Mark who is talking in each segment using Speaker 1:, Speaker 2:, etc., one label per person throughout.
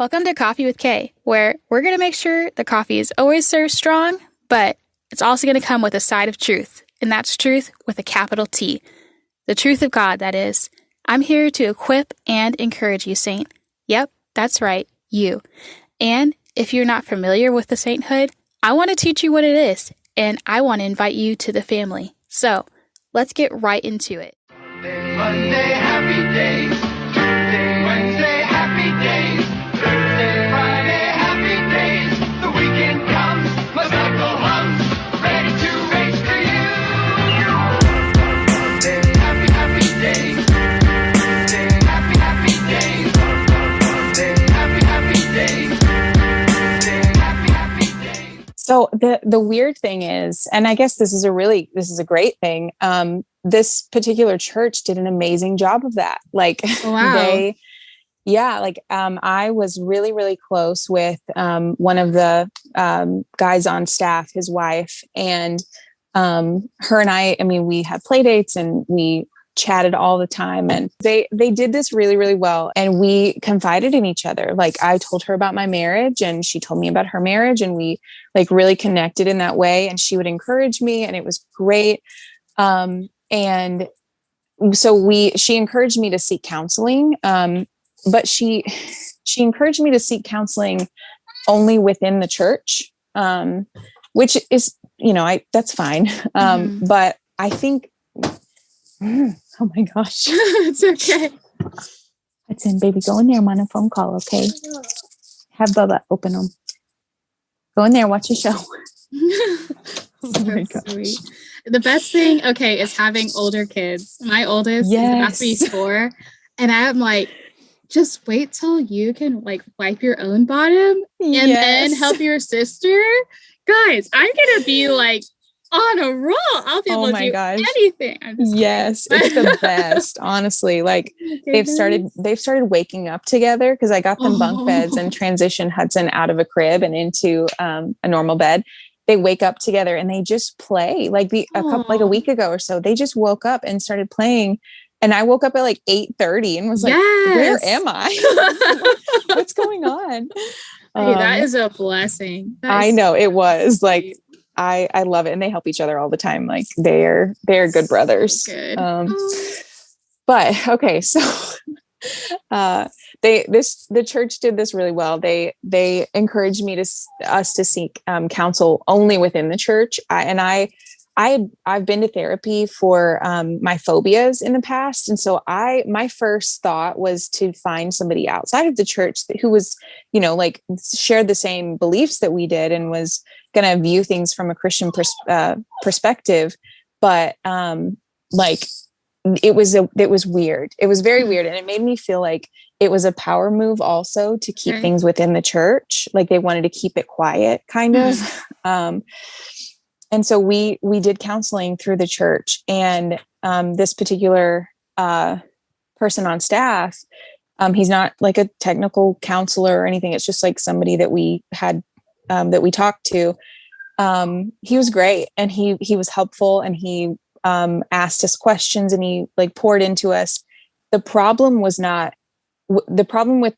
Speaker 1: Welcome to Coffee with Kay, where we're going to make sure the coffee is always served strong, but it's also going to come with a side of truth, and that's truth with a capital T. The truth of God, that is. I'm here to equip and encourage you, Saint. Yep, that's right, you. And if you're not familiar with the sainthood, I want to teach you what it is, and I want to invite you to the family. So, let's get right into it.
Speaker 2: Monday, happy days. Tuesday, Wednesday, happy days. Thursday, Friday, happy days. The weekend comes, my cycle hums, ready to race to you. Monday, happy days. Tuesday, happy days. Monday, happy days. Tuesday, happy days.
Speaker 3: So the weird thing is, and I guess this is a great thing. This particular church did an amazing job of that. Like
Speaker 1: Wow.
Speaker 3: I was really, really close with one of the guys on staff, his wife, and her and I mean, we had play dates and we chatted all the time, and they did this really, really well. And we confided in each other. Like, I told her about my marriage and she told me about her marriage, and we like really connected in that way. And she would encourage me, and it was great. And so she encouraged me to seek counseling. But she encouraged me to seek counseling only within the church, which is, that's fine. But I think, oh my gosh,
Speaker 1: It's okay.
Speaker 3: it's in, baby. Go in there. I'm on a phone call. Okay. Have Bubba open them. Go in there. Watch a show.
Speaker 1: Oh my gosh. The best thing, is having older kids. My oldest is about to be 4, and I'm like, just wait till you can like wipe your own bottom and then help your sister. Guys, I'm gonna be like on a roll. I'll be able to do anything.
Speaker 3: Yes, it's the best. Honestly, like they've started waking up together because I got them bunk beds and transitioned Hudson out of a crib and into a normal bed. They wake up together and they just play. Like a week ago or so, they just woke up and started playing. And I woke up at like 8:30 and was like, where am I? What's going on?
Speaker 1: Hey, that is a blessing.
Speaker 3: I know it was like, I love it. And they help each other all the time. Like they're good brothers.
Speaker 1: Good.
Speaker 3: But okay. So, the church did this really well. They encouraged us to seek counsel only within the church. I've been to therapy for my phobias in the past. And so my first thought was to find somebody outside of the church who was, like shared the same beliefs that we did and was going to view things from a Christian perspective. But it was weird. It was very weird. And it made me feel like it was a power move also to keep things within the church. Like they wanted to keep it quiet kind of. And so we did counseling through the church, and this particular person on staff, he's not like a technical counselor or anything. It's just like somebody that we had that we talked to. He was great, and he was helpful, and he asked us questions, and he like poured into us. The problem with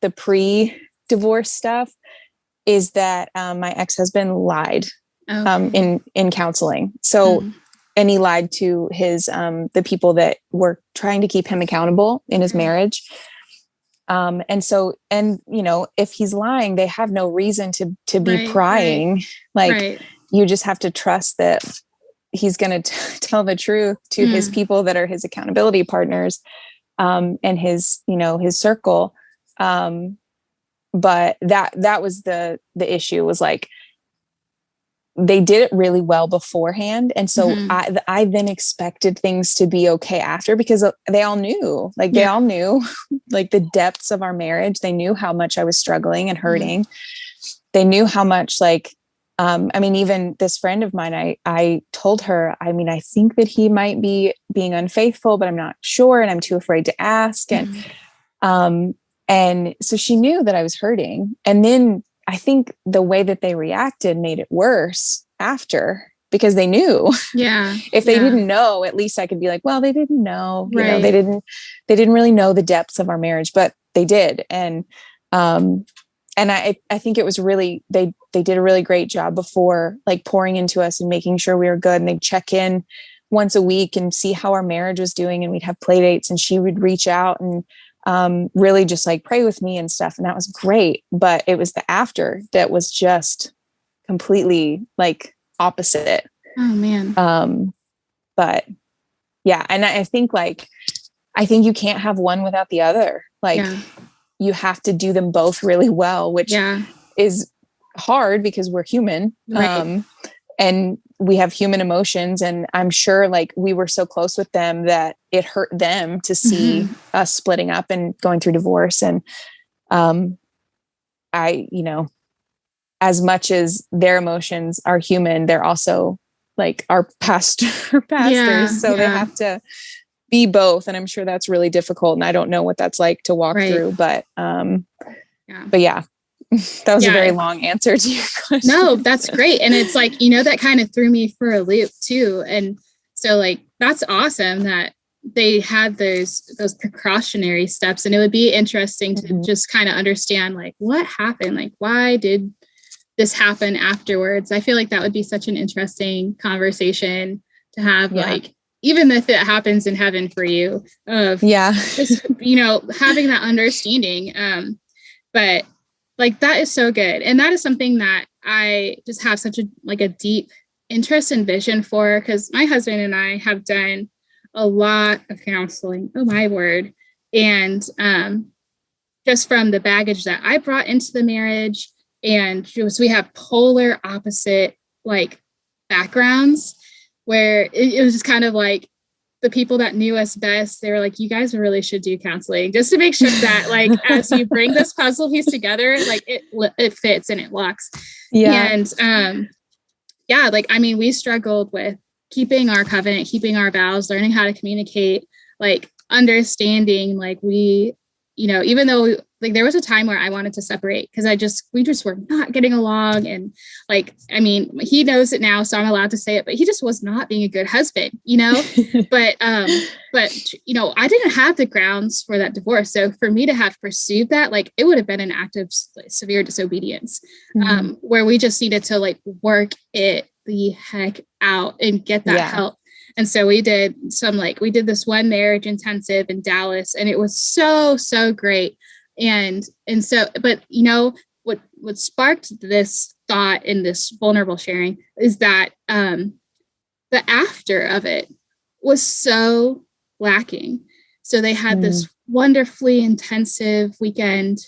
Speaker 3: the pre-divorce stuff is that my ex-husband lied. In counseling. So, and he lied to his, the people that were trying to keep him accountable in his marriage. If he's lying, they have no reason to be prying. You just have to trust that he's going to tell the truth to his people that are his accountability partners, and his circle. But that was the issue, was like, they did it really well beforehand. And so I then expected things to be okay after, because they all knew like the depths of our marriage. They knew how much I was struggling and hurting. They knew how much even this friend of mine, I told her, I think that he might be being unfaithful, but I'm not sure. And I'm too afraid to ask. And so she knew that I was hurting. And then I think the way that they reacted made it worse after, because they knew.
Speaker 1: Yeah.
Speaker 3: If they didn't know, at least I could be like, well, they didn't know, they didn't really know the depths of our marriage, but they did. And I think it was really, they did a really great job before, like pouring into us and making sure we were good. And they'd check in once a week and see how our marriage was doing. And we'd have play dates, and she would reach out and really just like pray with me and stuff. And that was great. But it was the after that was just completely like opposite.
Speaker 1: Oh man.
Speaker 3: But yeah. And I think you can't have one without the other. Like you have to do them both really well, which is hard because we're human.
Speaker 1: Right.
Speaker 3: And we have human emotions. And I'm sure like we were so close with them that it hurt them to see us splitting up and going through divorce. And as much as their emotions are human, they're also like our pastors. So they have to be both. And I'm sure that's really difficult. And I don't know what that's like to walk through, but yeah, that was a very long answer to your question.
Speaker 1: No, that's great. And it's like, that kind of threw me for a loop too. And so like, that's awesome that they had those precautionary steps. And it would be interesting to just kind of understand like what happened, like why did this happen afterwards? I feel like that would be such an interesting conversation to have, like, even if it happens in heaven for you, of just, having that understanding. But like, that is so good. And that is something that I just have such a deep interest and vision for, because my husband and I have done a lot of counseling. Oh my word. And just from the baggage that I brought into the marriage, and just, we have polar opposite like backgrounds, where it was just kind of like the people that knew us best, they were like, you guys really should do counseling just to make sure that like, as you bring this puzzle piece together, like it fits and it locks. Yeah. And like, I mean, we struggled with keeping our covenant, keeping our vows, learning how to communicate, like understanding, like we, even though like there was a time where I wanted to separate because we just were not getting along. And like, I mean, he knows it now, so I'm allowed to say it, but he just was not being a good husband, but, I didn't have the grounds for that divorce. So for me to have pursued that, like it would have been an act of severe disobedience, where we just needed to like work it the heck out and get that help. And so we did this one marriage intensive in Dallas, and it was so, so great. And so, but what sparked this thought in this vulnerable sharing is that the after of it was so lacking. So they had this wonderfully intensive weekend.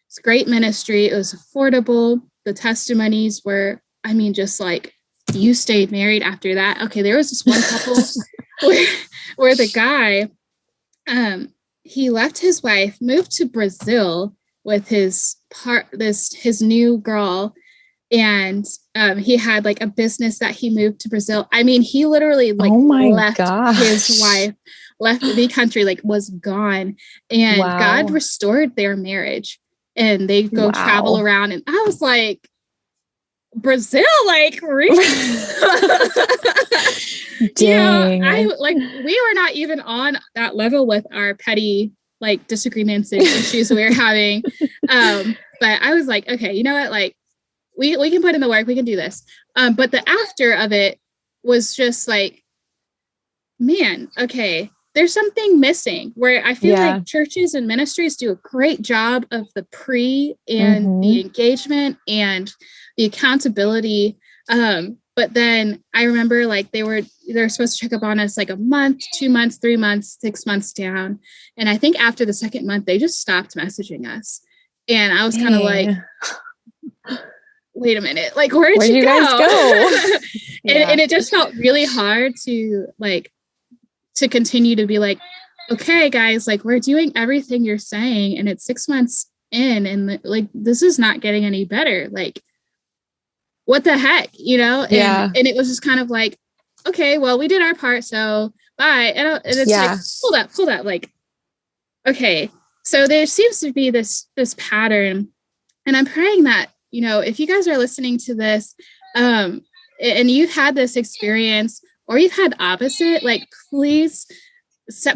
Speaker 1: It's great ministry. It was affordable. The testimonies were, I mean, just like, you stayed married after that. Okay, there was this one couple where the guy, he left his wife, moved to Brazil with his new girl, and he had like a business that he moved to Brazil. I mean, he literally like left his wife, left the country, like was gone, and God restored their marriage, and they go travel around. And I was like, Brazil, like really?
Speaker 3: Dang.
Speaker 1: We were not even on that level with our petty like disagreements and issues we were having. But I was like, okay, you know what? Like we can put in the work, we can do this. But the after of it was just like, man, okay, there's something missing, where I feel like churches and ministries do a great job of the pre and the engagement and the accountability. But then I remember like they're supposed to check up on us like a month, 2 months, 3 months, 6 months down. And I think after the second month, they just stopped messaging us. And I was kind of like, wait a minute, like, where'd you guys go? And it just felt really hard to continue to be like, okay, guys, like we're doing everything you're saying, and it's 6 months in, and like, this is not getting any better. Like, what the heck, And it was just kind of like, okay, well, we did our part, so bye. And it's like, hold up. Like, okay, so there seems to be this pattern, and I'm praying that, if you guys are listening to this, and you've had this experience, or you've had opposite, like, please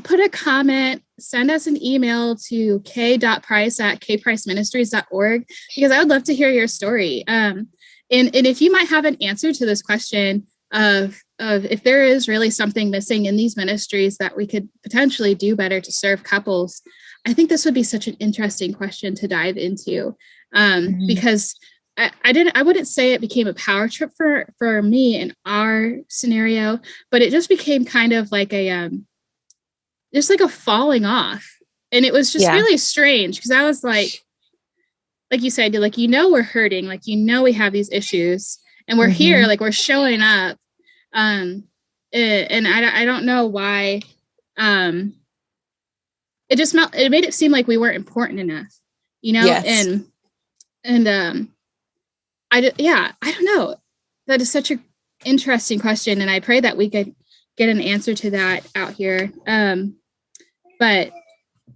Speaker 1: put a comment, send us an email to k.price@kpriceministries.org, because I would love to hear your story. And if you might have an answer to this question of if there is really something missing in these ministries that we could potentially do better to serve couples, I think this would be such an interesting question to dive into, because I wouldn't say it became a power trip for me in our scenario, but it just became kind of like just like a falling off. And it was just really strange, because I was like you said, like, we're hurting, like, we have these issues, and we're here, like, we're showing up. And I don't know why. It made it seem like we weren't important enough,
Speaker 3: Yes.
Speaker 1: and I don't know. That is such an interesting question, and I pray that we could get an answer to that out here. But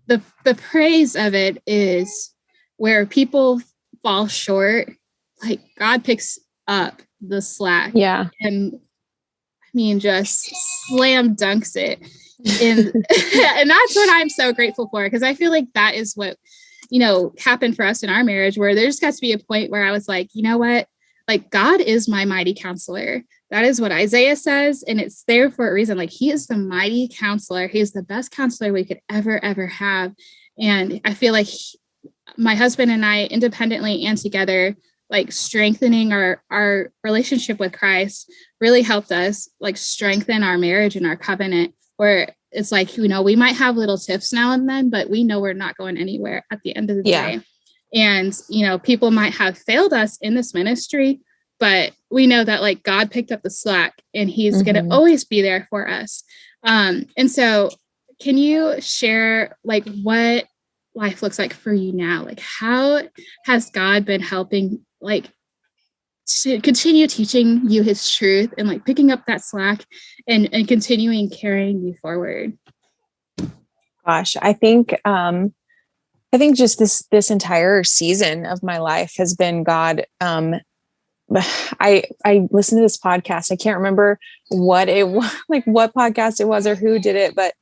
Speaker 1: the praise of it is where people fall short, like, God picks up the slack.
Speaker 3: Yeah.
Speaker 1: And I mean, just slam dunks it. And that's what I'm so grateful for, because I feel like that is what, happened for us in our marriage, where there just got to be a point where I was like, you know what? Like, God is my mighty counselor. That is what Isaiah says. And it's there for a reason. Like, he is the mighty counselor. He is the best counselor we could ever have. And I feel like my husband and I, independently and together, like, strengthening our relationship with Christ really helped us, like, strengthen our marriage and our covenant, where it's like, we might have little tiffs now and then, but we know we're not going anywhere at the end of the day. And, people might have failed us in this ministry, but we know that, like, God picked up the slack, and he's going to always be there for us. And so can you share, like, what life looks like for you now? Like, how has God been helping, like, to continue teaching you his truth, and, like, picking up that slack and continuing carrying you forward?
Speaker 3: Gosh, I think just this entire season of my life has been God. I listened to this podcast. I can't remember what it was, like, what podcast it was or who did it, but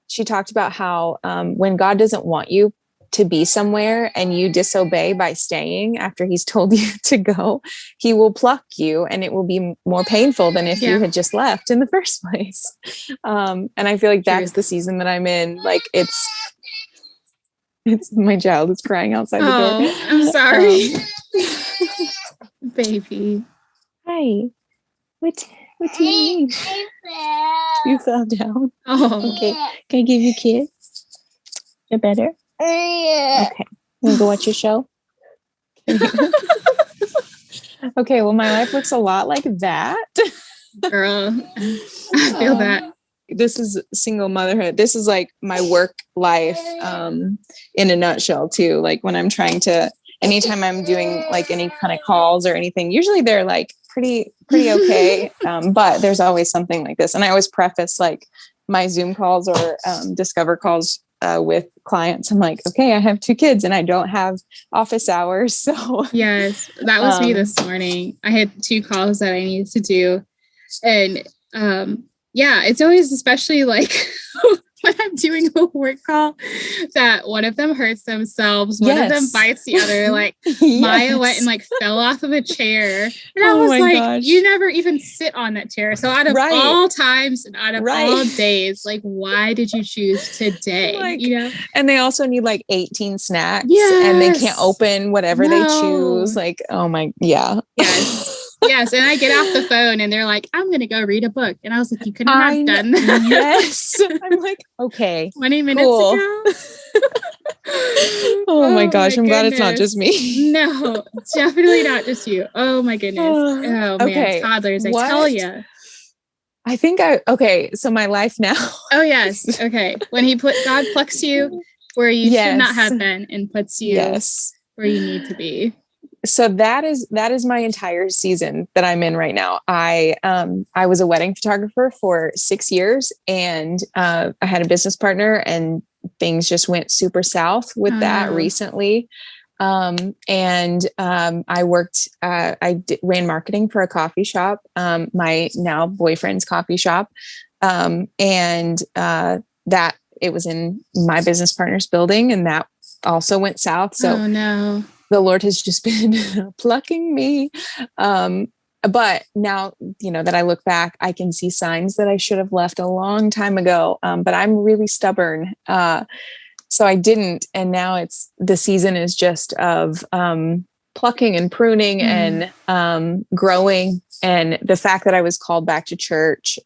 Speaker 3: she talked about how when God doesn't want you to be somewhere and you disobey by staying after he's told you to go, he will pluck you, and it will be more painful than if you had just left in the first place. And I feel like that's the season that I'm in. Like, it's my child is crying outside the door.
Speaker 1: I'm sorry. Baby.
Speaker 3: Hi. What do you need? You fell down.
Speaker 1: Oh.
Speaker 3: Okay. Can I give you a kiss? You're better? Okay. You go watch your show? Okay. Well, my life looks a lot like that.
Speaker 1: Girl, I feel that.
Speaker 3: This is single motherhood. This is like my work life in a nutshell too. Like, when I'm trying to, anytime I'm doing, like, any kind of calls or anything, usually they're, like, pretty okay. But there's always something like this. And I always preface, like, my Zoom calls or Discover calls with clients. I'm like, okay, I have 2 kids and I don't have office hours. So
Speaker 1: yes, that was me this morning. I had 2 calls that I needed to do. And it's always, especially, like, when I'm doing a work call, that one of them hurts themselves, one of them bites the other. Like, Maya went and, like, fell off of a chair, and I was like, gosh. You never even sit on that chair. So out of all times and out of all days, like, why did you choose today?
Speaker 3: Like, and they also need, like, 18 snacks, and they can't open whatever they choose. Like, oh my, Yes, and I get off the phone and they're like, I'm going to go read a book. And I was like, you couldn't have done that. Yes. I'm like, okay.
Speaker 1: 20 minutes ago.
Speaker 3: Oh my gosh. I'm glad it's not just me.
Speaker 1: No, definitely not just you. Oh my goodness. Oh man, toddlers, I tell you.
Speaker 3: I think so my life now.
Speaker 1: Oh yes. Okay. When God plucks you where you should not have been and puts you where you need to be.
Speaker 3: So that is my entire season that I'm in right now. I was a wedding photographer for 6 years, and I had a business partner, and things just went super south with that recently. I ran marketing for a coffee shop, my now boyfriend's coffee shop. that it was in my business partner's building, and that also went south. So
Speaker 1: oh no,
Speaker 3: the Lord has just been plucking me. But now, that I look back, I can see signs that I should have left a long time ago. But I'm really stubborn. So I didn't. And now the season is just of plucking and pruning and growing. And the fact that I was called back to church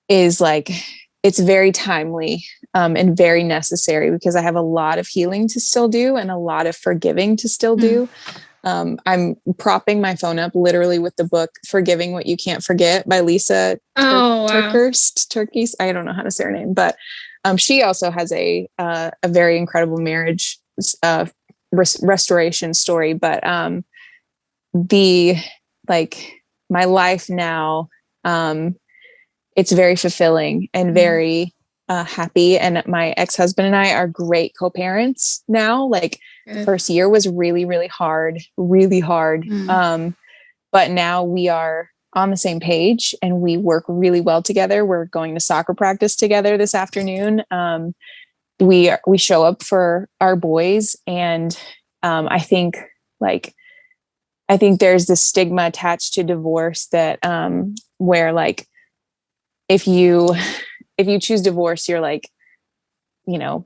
Speaker 3: is like, it's very timely and very necessary, because I have a lot of healing to still do and a lot of forgiving to still do. I'm propping my phone up literally with the book Forgiving What You Can't Forget by Lisa Turkeys. I don't know how to say her name, but she also has a very incredible marriage restoration story. But my life now, it's very fulfilling and very happy. And my ex-husband and I are great co-parents now. Like the first year was really, really hard. But now we are on the same page and we work really well together. We're going to soccer practice together this afternoon. We show up for our boys. And I think there's this stigma attached to divorce that where like, if you choose divorce, you're like,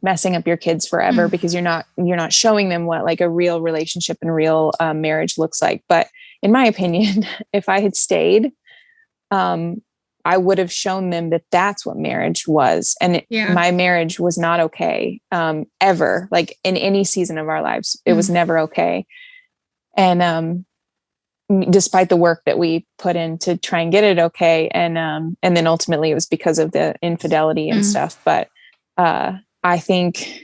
Speaker 3: messing up your kids forever because you're not showing them what like a real relationship and real marriage looks like. But in my opinion, if I had stayed, I would have shown them that that's what marriage was. And my marriage was not okay, ever, like in any season of our lives, it was never okay. And, despite the work that we put in to try and get it okay. And then ultimately it was because of the infidelity and stuff. But, I think,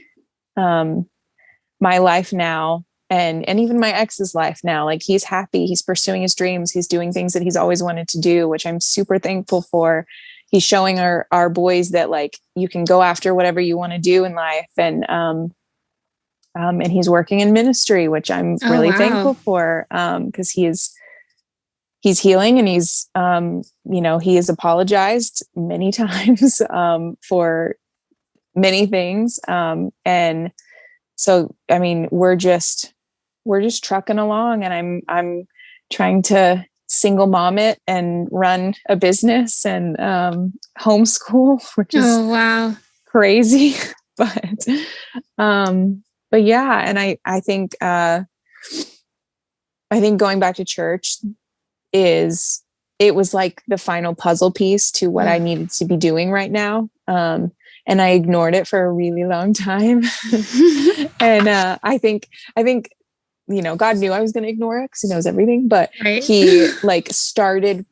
Speaker 3: my life now and even my ex's life now, like he's happy, he's pursuing his dreams, he's doing things that he's always wanted to do, which I'm super thankful for. He's showing our boys that like, you can go after whatever you want to do in life. And he's working in ministry, which I'm really thankful for, because he's healing and he's, he has apologized many times for many things. And so, I mean, we're just trucking along, and I'm trying to single mom it and run a business and homeschool, which is crazy. But yeah. And I think going back to church it was like the final puzzle piece to what I needed to be doing right now. And I ignored it for a really long time. And I think, God knew I was going to ignore it because he knows everything, but he like started,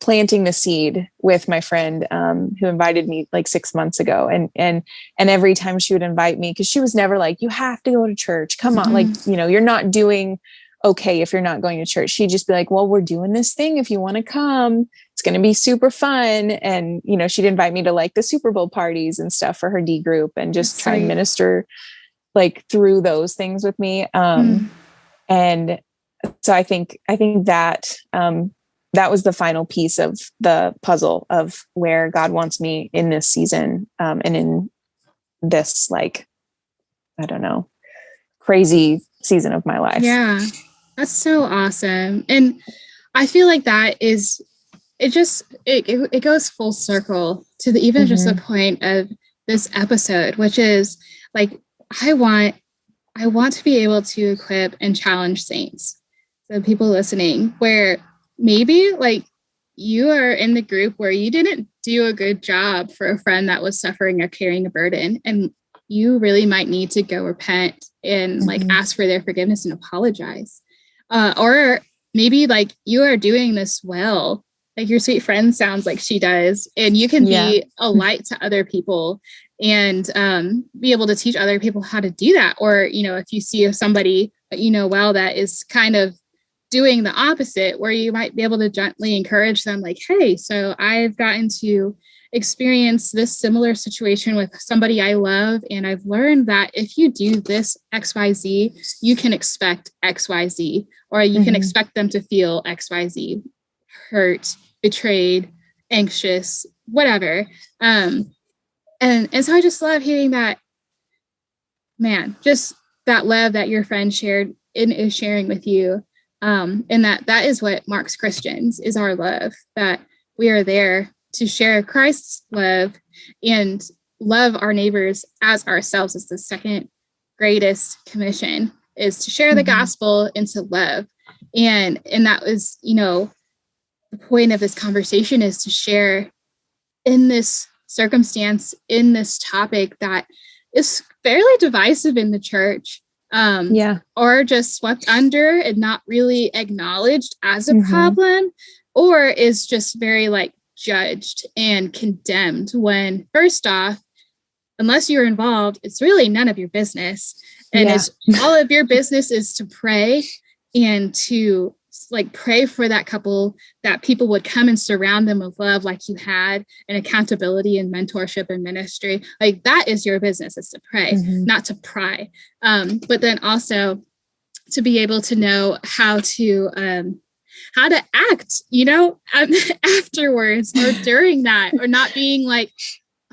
Speaker 3: planting the seed with my friend who invited me like 6 months ago. And every time she would invite me, because she was never like, you have to go to church. Come on. Like, you're not doing okay if you're not going to church. She'd just be like, well, we're doing this thing. If you want to come, it's going to be super fun. And, she'd invite me to like the Super Bowl parties and stuff for her D group and just try and minister like through those things with me. And so I think that, that was the final piece of the puzzle of where God wants me in this season. And in this, like, I don't know, crazy season of my life.
Speaker 1: Yeah, that's so awesome. And I feel like that is, it goes full circle to even just the point of this episode, which is like, I want to be able to equip and challenge saints. So people listening, where maybe like you are in the group where you didn't do a good job for a friend that was suffering or carrying a burden, and you really might need to go repent and like ask for their forgiveness and apologize. Or maybe like you are doing this well, like your sweet friend sounds like she does, and you can be a light to other people and be able to teach other people how to do that. Or, if you see somebody, that is kind of doing the opposite, where you might be able to gently encourage them like, hey, so I've gotten to experience this similar situation with somebody I love. And I've learned that if you do this XYZ, you can expect XYZ, or you can expect them to feel XYZ, hurt, betrayed, anxious, whatever. And so I just love hearing that, man, just that love that your friend shared and is sharing with you. And that is what marks Christians, is our love, that we are there to share Christ's love and love our neighbors as ourselves. Is the second greatest commission, is to share the gospel and to love. And that was, the point of this conversation, is to share in this circumstance, in this topic that is fairly divisive in the church, or just swept under and not really acknowledged as a problem, or is just very like judged and condemned, when first off, unless you're involved, it's really none of your business. And it's all of your business is to pray and to like pray for that couple, that people would come and surround them with love like you had, and accountability and mentorship and ministry. Like that is your business, is to pray, not to pry. But then also to be able to know how to act, afterwards or during that, or not being like,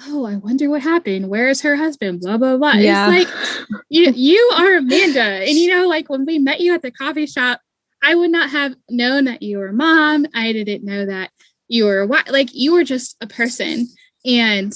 Speaker 1: oh, I wonder what happened. Where is her husband? Blah, blah, blah. Yeah. It's like, you are Amanda. And, like when we met you at the coffee shop, I would not have known that you were mom. I didn't know that you were like, you were just a person. And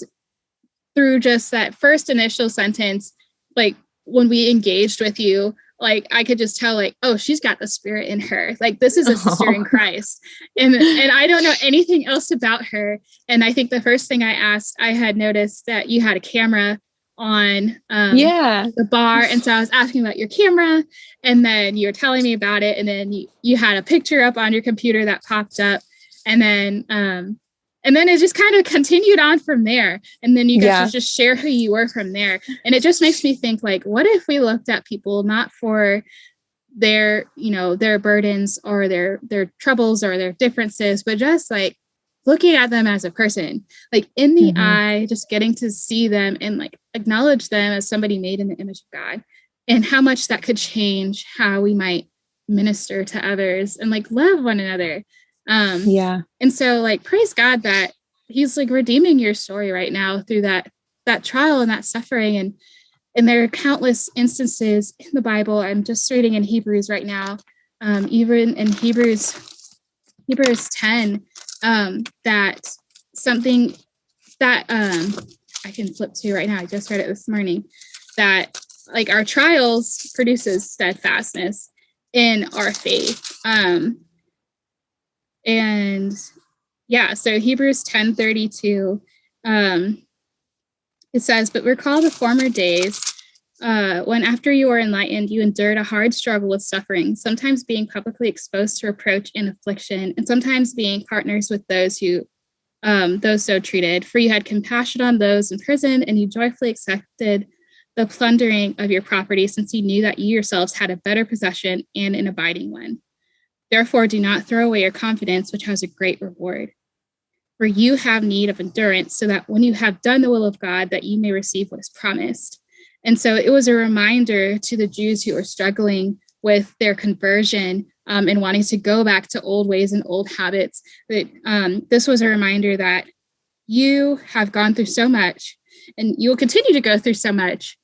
Speaker 1: through just that first initial sentence, like when we engaged with you, like I could just tell, like, oh, she's got the Spirit in her. Like this is a sister in Christ. And I don't know anything else about her. And I think the first thing I asked, I had noticed that you had a camera on the bar. And so I was asking about your camera, and then you were telling me about it. And then you had a picture up on your computer that popped up. And then it just kind of continued on from there. And then you got to just share who you were from there. And it just makes me think, like, what if we looked at people not for their, their burdens or their troubles or their differences, but just like looking at them as a person, like in the eye, just getting to see them and like acknowledge them as somebody made in the image of God, and how much that could change how we might minister to others and like love one another. And so like, praise God that he's like redeeming your story right now through that trial and that suffering. And there are countless instances in the Bible. I'm just reading in Hebrews right now, even in Hebrews 10, that something that I can flip to right now. I just read it this morning, that like our trials produces steadfastness in our faith. So Hebrews 10:32, it says, but recall the former days when after you were enlightened, you endured a hard struggle with suffering, sometimes being publicly exposed to reproach and affliction, and sometimes being partners with those so treated. For you had compassion on those in prison, and you joyfully accepted the plundering of your property, since you knew that you yourselves had a better possession and an abiding one. Therefore, do not throw away your confidence, which has a great reward. For you have need of endurance, so that when you have done the will of God, that you may receive what is promised. And so it was a reminder to the Jews who were struggling with their conversion and wanting to go back to old ways and old habits. That this was a reminder that you have gone through so much, and you will continue to go through so much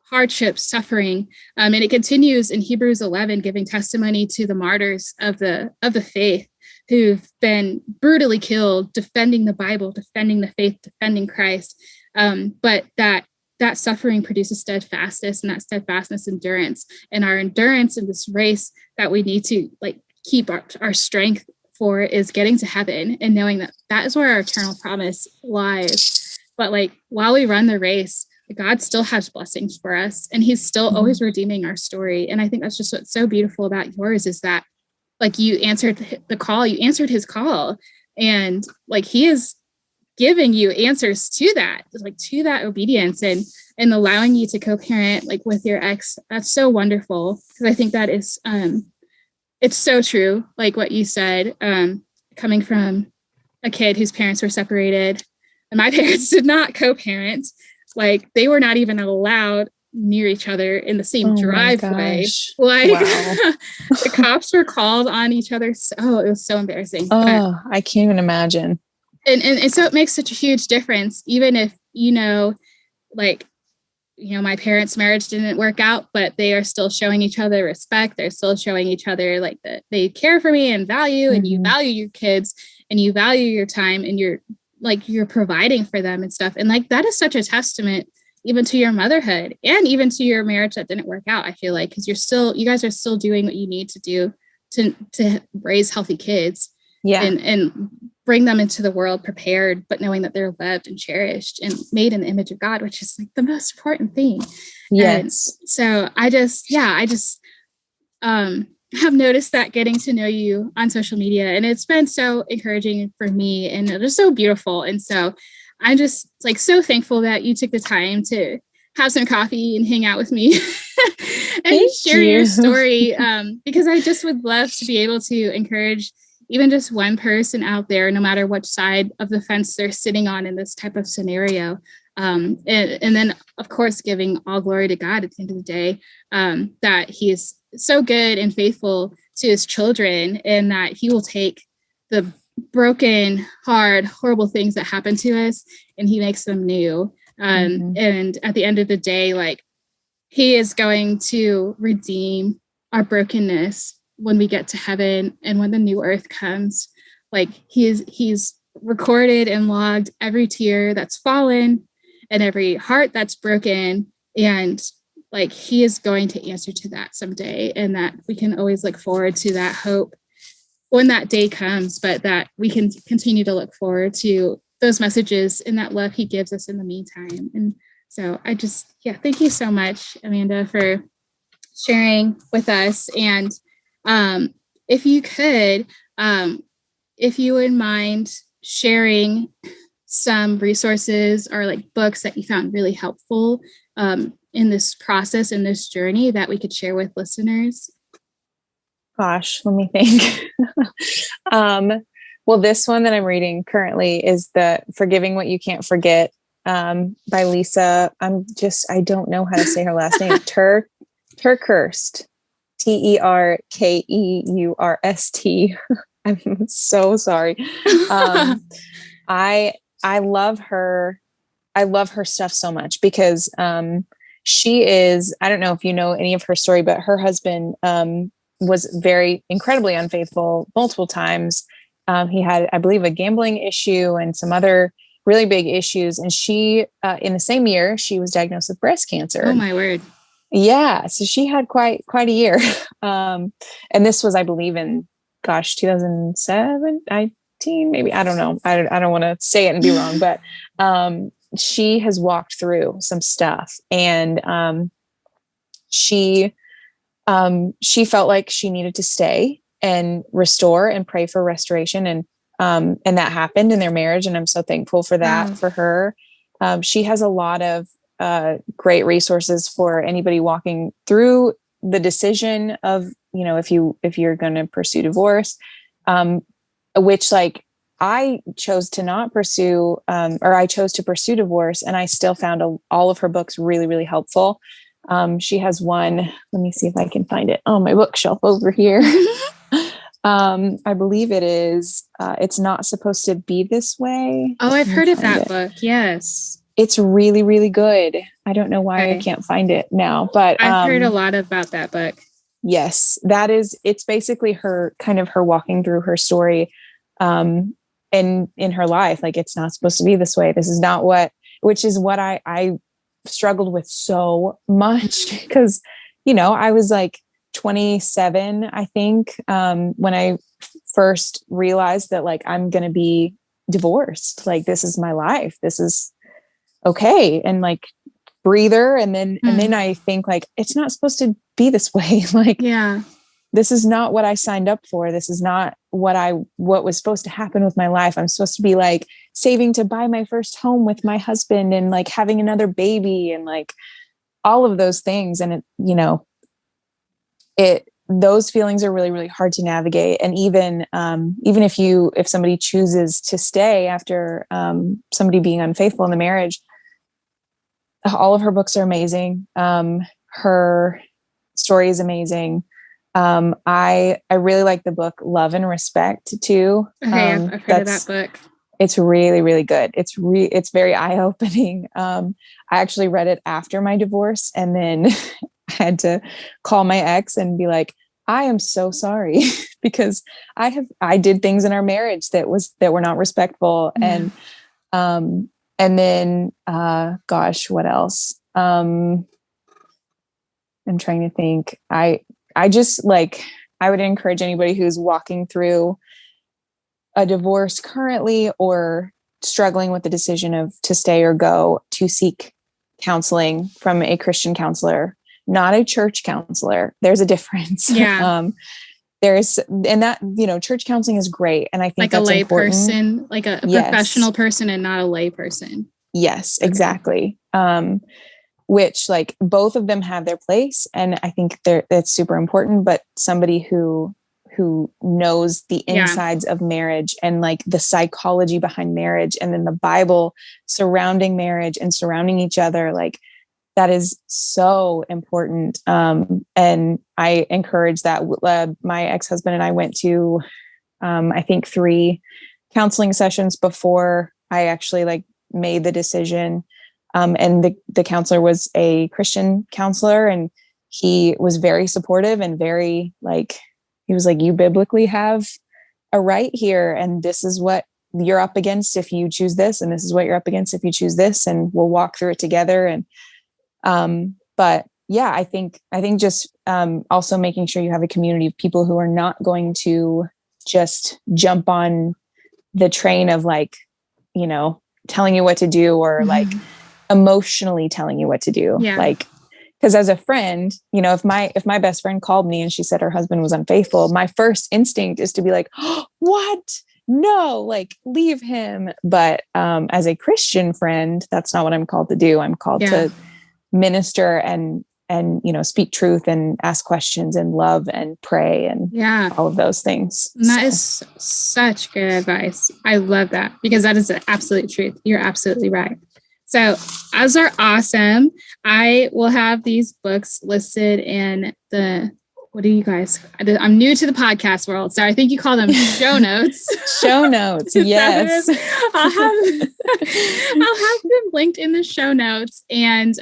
Speaker 1: hardship, suffering. And it continues in Hebrews 11, giving testimony to the martyrs of the faith who've been brutally killed, defending the Bible, defending the faith, defending Christ. But that suffering produces steadfastness, and that steadfastness endurance. And our endurance in this race that we need to like keep our strength for is getting to heaven and knowing that is where our eternal promise lies. But like while we run the race, God still has blessings for us, and he's still always redeeming our story. And I think that's just what's so beautiful about yours, is that like you answered the call, you answered his call, and like he is giving you answers to that, like to that obedience and allowing you to co-parent like with your ex. That's so wonderful, because I think that is it's so true, like what you said, coming from a kid whose parents were separated, and my parents did not co-parent. Like they were not even allowed near each other in the same driveway. Like the cops were called on each other. So it was so embarrassing.
Speaker 3: I can't even imagine.
Speaker 1: And so it makes such a huge difference, even if like, my parents' marriage didn't work out, but they are still showing each other respect. They're still showing each other like that they care for me and value, and you value your kids and you value your time, and you're providing for them and stuff. And like, that is such a testament even to your motherhood and even to your marriage that didn't work out, I feel like, because you guys are still doing what you need to do to raise healthy kids.
Speaker 3: Yeah.
Speaker 1: And bring them into the world prepared, but knowing that they're loved and cherished and made in the image of God, which is like the most important thing.
Speaker 3: Yes.
Speaker 1: And so I just have noticed that getting to know you on social media, and it's been so encouraging for me and just so beautiful. And so I'm just like so thankful that you took the time to have some coffee and hang out with me and share your story. Because I just would love to be able to encourage even just one person out there, no matter which side of the fence they're sitting on in this type of scenario. And then, of course, giving all glory to God at the end of the day, that he is so good and faithful to his children, and that he will take the broken, hard, horrible things that happen to us and he makes them new. And at the end of the day, like, he is going to redeem our brokenness when we get to heaven and when the new earth comes. Like, he's recorded and logged every tear that's fallen and every heart that's broken, and like, he is going to answer to that someday, and that we can always look forward to that hope when that day comes, but that we can continue to look forward to those messages and that love he gives us in the meantime. And so I just, thank you so much, Amanda, for sharing with us. And if you could, if you would mind sharing some resources or like books that you found really helpful in this process, in this journey, that we could share with listeners.
Speaker 3: Gosh, let me think. Well, this one that I'm reading currently is the Forgiving What You Can't Forget by Lisa. I don't know how to say her last name. Terkeurst. Terkeurst. I'm so sorry. I love her. I love her stuff so much because she is, I don't know if you know any of her story, but her husband was very incredibly unfaithful multiple times. He had, I believe, a gambling issue and some other really big issues. And she, in the same year, she was diagnosed with breast cancer.
Speaker 1: Oh my word.
Speaker 3: Yeah. So she had quite a year. And this was, I believe, in 2019, maybe. I don't know. I don't want to say it and be wrong, but she has walked through some stuff, and she felt like she needed to stay and restore and pray for restoration. And that happened in their marriage. And I'm so thankful for that for her. She has a lot of great resources for anybody walking through the decision of, if you're going to pursue divorce, which, like, I chose to not pursue, or I chose to pursue divorce, and I still found all of her books really, really helpful. She has one, let me see if I can find it on my bookshelf over here. I believe it is, It's Not Supposed to Be This Way.
Speaker 1: Oh, I've heard of that book. Yes.
Speaker 3: It's really, really good. I don't know why I can't find it now, but
Speaker 1: I've heard a lot about that book.
Speaker 3: Yes, it's basically her walking through her story, in her life. Like, it's not supposed to be this way. This is not which is what I struggled with so much, because, I was like 27, I think, when I first realized that, like, I'm going to be divorced. Like, this is my life. This is okay. And, like, breather. And then I think, like, it's not supposed to be this way. Like, this is not what I signed up for. This is not what was supposed to happen with my life. I'm supposed to be, like, saving to buy my first home with my husband and, like, having another baby and, like, all of those things. And those feelings are really, really hard to navigate. And even if somebody chooses to stay after somebody being unfaithful in the marriage, all of her books are amazing. Her story is amazing. I really like the book Love and Respect too.
Speaker 1: Okay, I've heard of that book.
Speaker 3: It's really, really good. It's very eye-opening. I actually read it after my divorce, and then I had to call my ex and be like, I am so sorry because I did things in our marriage that were not respectful.
Speaker 1: Yeah.
Speaker 3: And then gosh, what else? I'm trying to think. I just like, I would encourage anybody who's walking through a divorce currently or struggling with the decision of to stay or go, to seek counseling from a Christian counselor, not a church counselor. There's a difference.
Speaker 1: Yeah.
Speaker 3: And that, church counseling is great. And I think
Speaker 1: Like
Speaker 3: that's
Speaker 1: a lay
Speaker 3: important.
Speaker 1: person, like a professional person and not a lay person.
Speaker 3: Yes,
Speaker 1: Okay.
Speaker 3: exactly. Which like both of them have their place. And I think that's super important, but somebody who knows the insides of marriage and like the psychology behind marriage, and then the Bible surrounding marriage and surrounding each other, like that is so important. And I encourage that. My ex-husband and I went to, I think 3 counseling sessions before I actually like made the decision. And the counselor was a Christian counselor, and he was very supportive and very like, he was like, you biblically have a right here, and this is what you're up against if you choose this, and this is what you're up against if you choose this, and we'll walk through it together. And but yeah, I think just also making sure you have a community of people who are not going to just jump on the train of like, telling you what to do, or like emotionally telling you what to do.
Speaker 1: Yeah.
Speaker 3: Like, because as a friend, if my best friend called me and she said her husband was unfaithful, my first instinct is to be like, oh, what? No, like leave him. But as a Christian friend, that's not what I'm called to do. I'm called to minister and speak truth and ask questions and love and pray and all of those things.
Speaker 1: And that is such good advice. I love that, because that is the absolute truth. You're absolutely right. So as are awesome. I will have these books listed in what do you guys, I'm new to the podcast world, so I think you call them show notes.
Speaker 3: Show notes. Yes.
Speaker 1: I'll have them linked in the show notes, and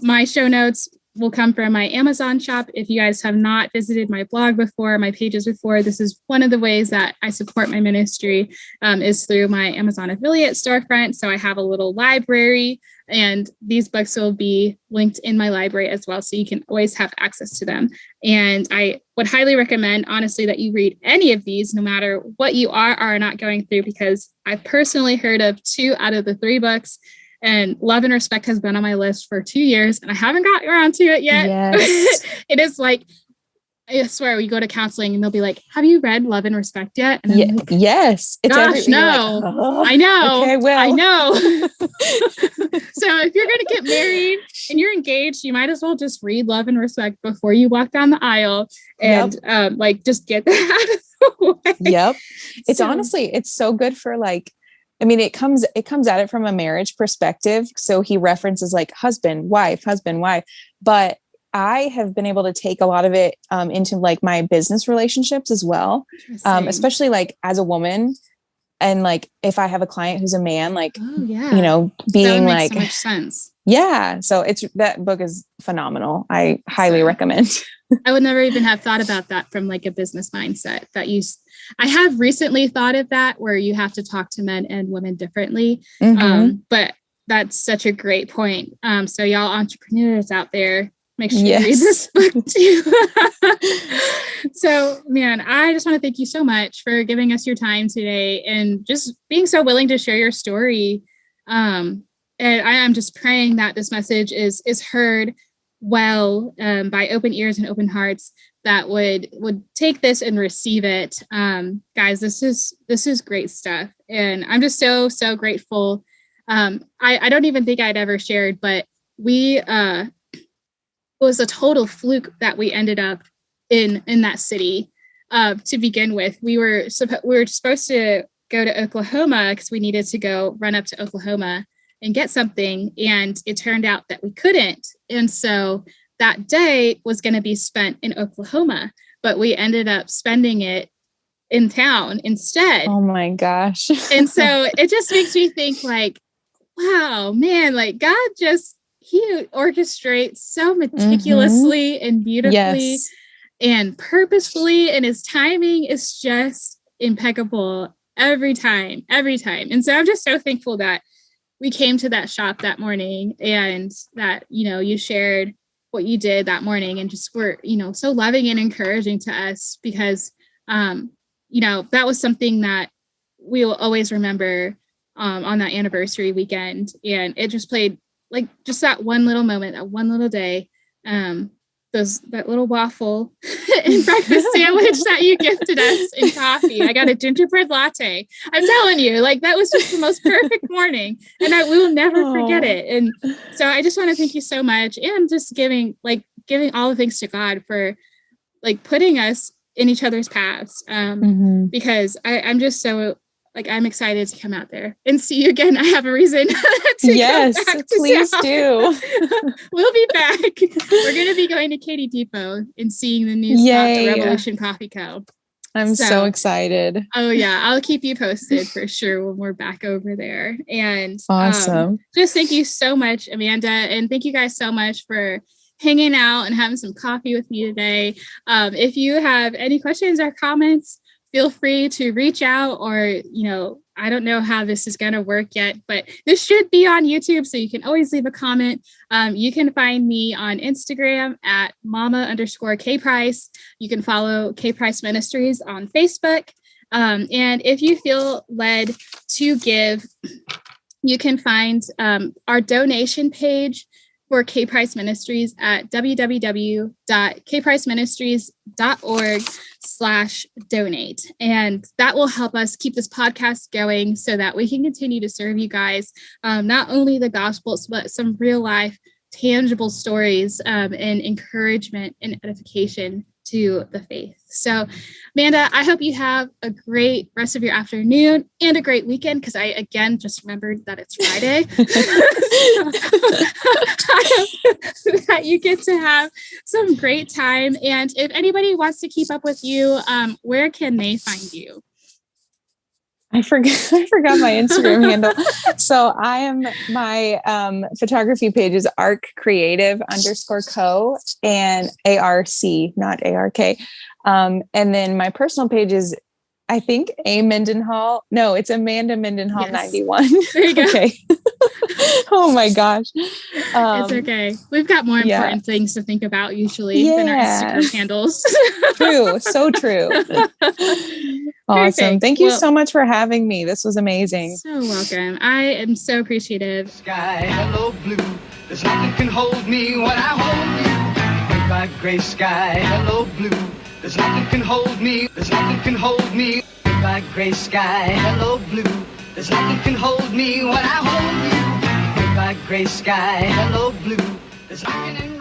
Speaker 1: my show notes will come from my Amazon shop. If you guys have not visited my blog before, my pages before, this is one of the ways that I support my ministry, is through my Amazon affiliate storefront. So I have a little library, and these books will be linked in my library as well, so you can always have access to them. And I would highly recommend, honestly, that you read any of these, no matter what you are not going through, because I've personally heard of 2 out of the 3 books. And Love and Respect has been on my list for 2 years, and I haven't gotten around to it yet. Yes. It is like, I swear, we go to counseling and they'll be like, have you read Love and Respect yet? And I'm like,
Speaker 3: yes.
Speaker 1: Gosh, no. Like, oh, I know.
Speaker 3: Okay, well.
Speaker 1: I know. So if you're going to get married and you're engaged, you might as well just read Love and Respect before you walk down the aisle, and just get that out of the way.
Speaker 3: Yep. It's honestly, it's so good for like, I mean, it comes at it from a marriage perspective. So he references like husband, wife, but I have been able to take a lot of it into like my business relationships as well. Especially like as a woman, and like if I have a client who's a man, like, being like,
Speaker 1: so much sense.
Speaker 3: Yeah. So that book is phenomenal. I highly recommend.
Speaker 1: I would never even have thought about that from like a business mindset. I have recently thought of that, where you have to talk to men and women differently. But that's such a great point. So y'all entrepreneurs out there, make sure you read this book too. So, man, I just want to thank you so much for giving us your time today and just being so willing to share your story. And I am just praying that this message is heard well by open ears and open hearts that would take this and receive it. Guys, this is great stuff. And I'm just so grateful. I don't even think I'd ever shared, but it was a total fluke that we ended up in that city to begin with. We were supposed to go to Oklahoma because we needed to go run up to Oklahoma and get something. And it turned out that we couldn't. And so that day was going to be spent in Oklahoma, but we ended up spending it in town instead.
Speaker 3: Oh my gosh.
Speaker 1: And so it just makes me think like, wow, man, like God he orchestrates so meticulously and beautifully and purposefully, and his timing is just impeccable every time. And so I'm just so thankful that we came to that shop that morning and that, you shared what you did that morning and just were, so loving and encouraging to us because, that was something that we will always remember on that anniversary weekend. And it just played like just that one little moment, that one little day, that little waffle and breakfast sandwich that you gifted us in coffee. I got a gingerbread latte. I'm telling you, like that was just the most perfect morning, and we will never forget it. And so I just want to thank you so much, and just giving all the thanks to God for like putting us in each other's paths. Because I'm just so like I'm excited to come out there and see you again. I have a reason to go back to
Speaker 3: please
Speaker 1: South.
Speaker 3: do.
Speaker 1: We'll be back. We're going to be going to Katy Depot and seeing the new spot, the Revolution Coffee Co.
Speaker 3: I'm so excited.
Speaker 1: Oh yeah, I'll keep you posted for sure when we're back over there. And
Speaker 3: awesome.
Speaker 1: Just thank you so much, Amanda, and thank you guys so much for hanging out and having some coffee with me today. If you have any questions or comments, feel free to reach out, or, I don't know how this is going to work yet, but this should be on YouTube. So you can always leave a comment. You can find me on Instagram at mama_kprice. You can follow K Price Ministries on Facebook. And if you feel led to give, you can find our donation page for K Price Ministries at www.kpriceministries.org/donate. And that will help us keep this podcast going so that we can continue to serve you guys, not only the gospels, but some real life, tangible stories and encouragement and edification to the faith. So, Amanda, I hope you have a great rest of your afternoon and a great weekend, because I, again, just remembered that it's Friday. I hope that you get to have some great time. And if anybody wants to keep up with you, where can they find you?
Speaker 3: I forgot my Instagram handle. So my photography page is arccreative_co and ARC, not ARK. And then my personal page is, I think, A Mendenhall. No, it's Amanda Mendenhall 91.
Speaker 1: There you go.
Speaker 3: Okay. Oh my gosh.
Speaker 1: It's okay. We've got more important things to think about usually than our Instagram handles.
Speaker 3: True. So true. Awesome.
Speaker 1: Perfect.
Speaker 3: Thank you so much for having me. This was amazing.
Speaker 1: So welcome. I am so appreciative.
Speaker 2: Sky, hello blue. There's nothing can hold me when I hold you. Goodbye gray sky, hello blue. There's nothing can hold me. There's nothing can hold me. Goodbye gray sky, hello blue. There's nothing can hold me when I hold you. Goodbye gray sky, hello blue. There's nothing in